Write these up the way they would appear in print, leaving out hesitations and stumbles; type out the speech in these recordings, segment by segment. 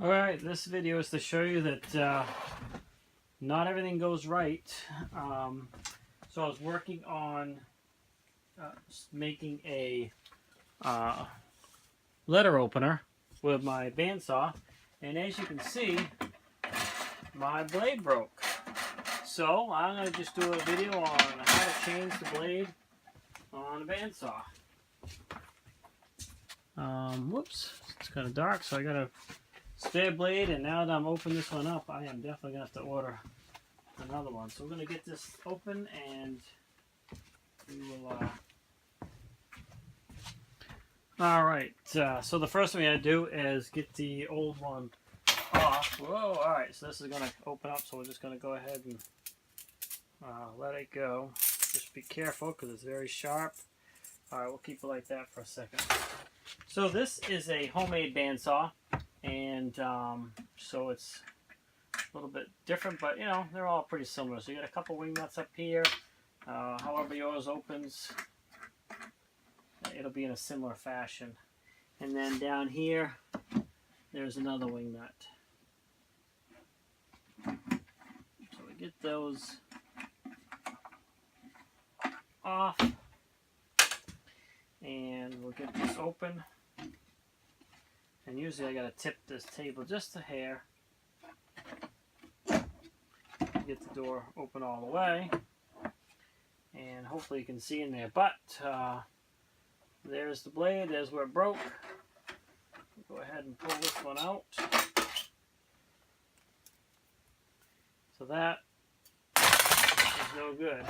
Alright, this video is to show you that not everything goes right. So I was working on making a letter opener with my bandsaw, and as you can see, my blade broke. So I'm going to just do a video on how to change the blade on a bandsaw. Whoops, it's kind of dark, so I got to spare blade, and now that I'm opening this one up, I am definitely going to have to order another one. So we're going to get this open, and we will... Alright, so the first thing we got to do is get the old one off. Whoa, alright, so this is going to open up, so we're just going to go ahead and let it go. Just be careful because it's very sharp. Alright, we'll keep it like that for a second. So this is a homemade bandsaw, and so it's a little bit different, but you know, they're all pretty similar. So you got a couple wing nuts up here. However yours opens, it'll be in a similar fashion. And then down here, there's another wing nut. So we get those off, and we'll get this open. And usually I gotta tip this table just a hair. Get the door open all the way. And hopefully you can see in there. But there's the blade, there's where it broke. Go ahead and pull this one out. So that is no good.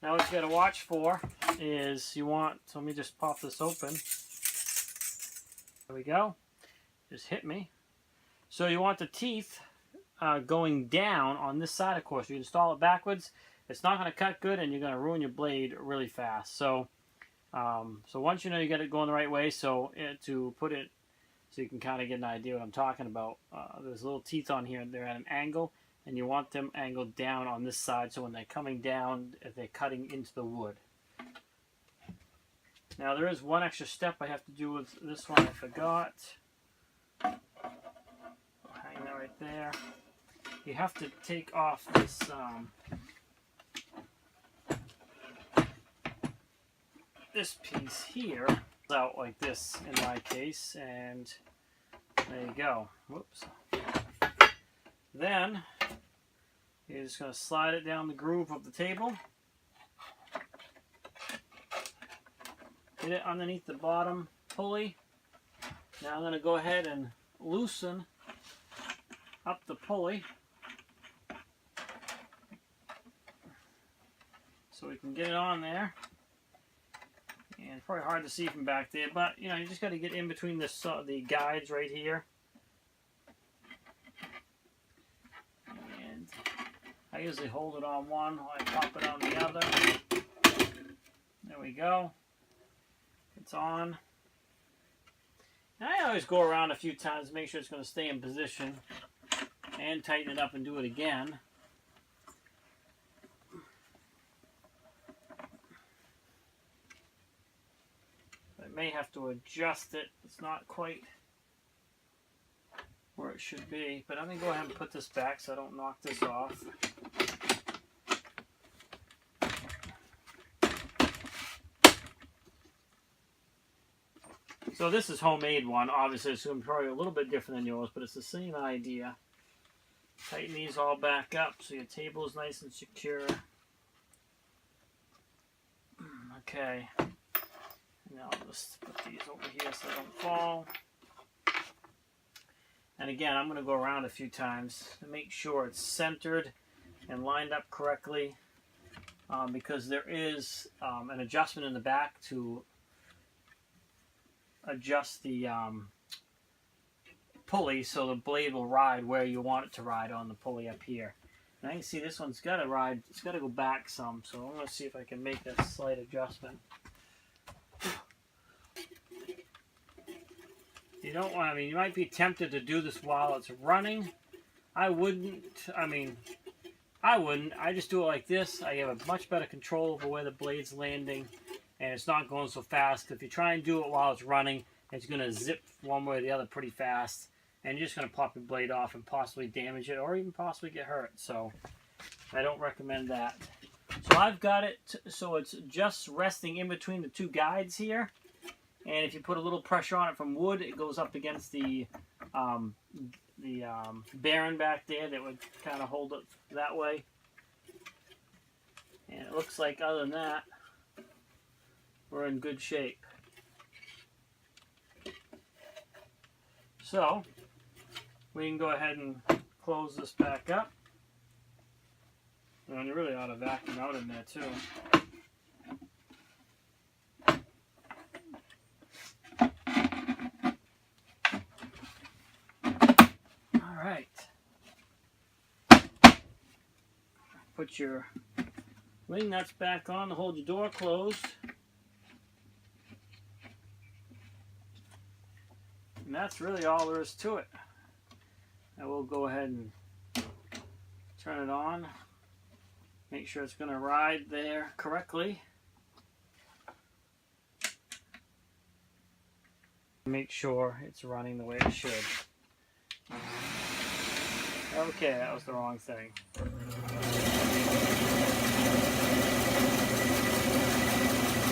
Now what you gotta watch for is you want, so let me just pop this open. There we go. Just hit me. So you want the teeth going down on this side, of course. You install it backwards, it's not going to cut good, and you're going to ruin your blade really fast. So so once you know you got it going the right way, so to put it so you can kind of get an idea what I'm talking about, there's little teeth on here, they're at an angle, and you want them angled down on this side, so when they're coming down, if they're cutting into the wood. Now there is one extra step I have to do with this one I forgot. I'll hang that right there. You have to take off this this piece here, out like this in my case, and there you go. Whoops. Then you're just going to slide it down the groove of the table. Get it underneath the bottom pulley. Now I'm going to go ahead and loosen up the pulley so we can get it on there. And it's probably hard to see from back there, but you know, you just got to get in between the guides right here. And I usually hold it on one while I pop it on the other. There we go. It's on. Now I always go around a few times to make sure it's going to stay in position and tighten it up and do it again. I may have to adjust it. It's not quite where it should be, but I'm going to go ahead and put this back so I don't knock this off. So this is homemade one. Obviously it's going to be probably a little bit different than yours, but it's the same idea. Tighten these all back up so your table is nice and secure. Okay. Now I'll just put these over here so they don't fall. And again, I'm going to go around a few times to make sure it's centered and lined up correctly, because there is an adjustment in the back to adjust the pulley so the blade will ride where you want it to ride on the pulley up here. Now you can see this one's got to ride, it's got to go back some, so I'm going to see if I can make that slight adjustment. You don't want, I mean, you might be tempted to do this while it's running. I wouldn't, I just do it like this. I have a much better control over where the blade's landing, and it's not going so fast. If you try and do it while it's running, it's going to zip one way or the other pretty fast, and you're just going to pop your blade off and possibly damage it or even possibly get hurt. So I don't recommend that. So I've got it so it's just resting in between the two guides here. And if you put a little pressure on it from wood, it goes up against the bearing back there that would kind of hold it that way. And it looks like other than that, we're in good shape. So we can go ahead and close this back up. And you really ought to vacuum out in there too. Alright. Put your wing nuts back on to hold your door closed. And that's really all there is to it. I will go ahead and turn it on. Make sure it's going to ride there correctly. Make sure it's running the way it should. Okay, that was the wrong thing.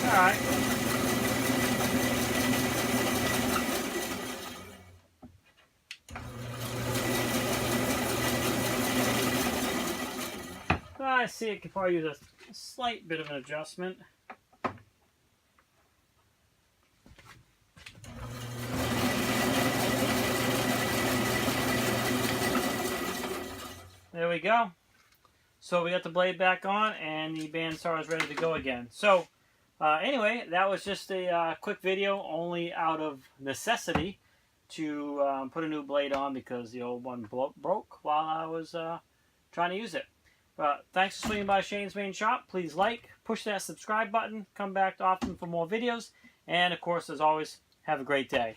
Alright. I see it could probably use a slight bit of an adjustment. There we go. So we got the blade back on and the bandsaw is ready to go again. So anyway, that was just a quick video, only out of necessity to put a new blade on because the old one broke while I was trying to use it. Thanks for swinging by Shane's Main Shop. Please like, push that subscribe button, come back often for more videos, and of course, as always, have a great day.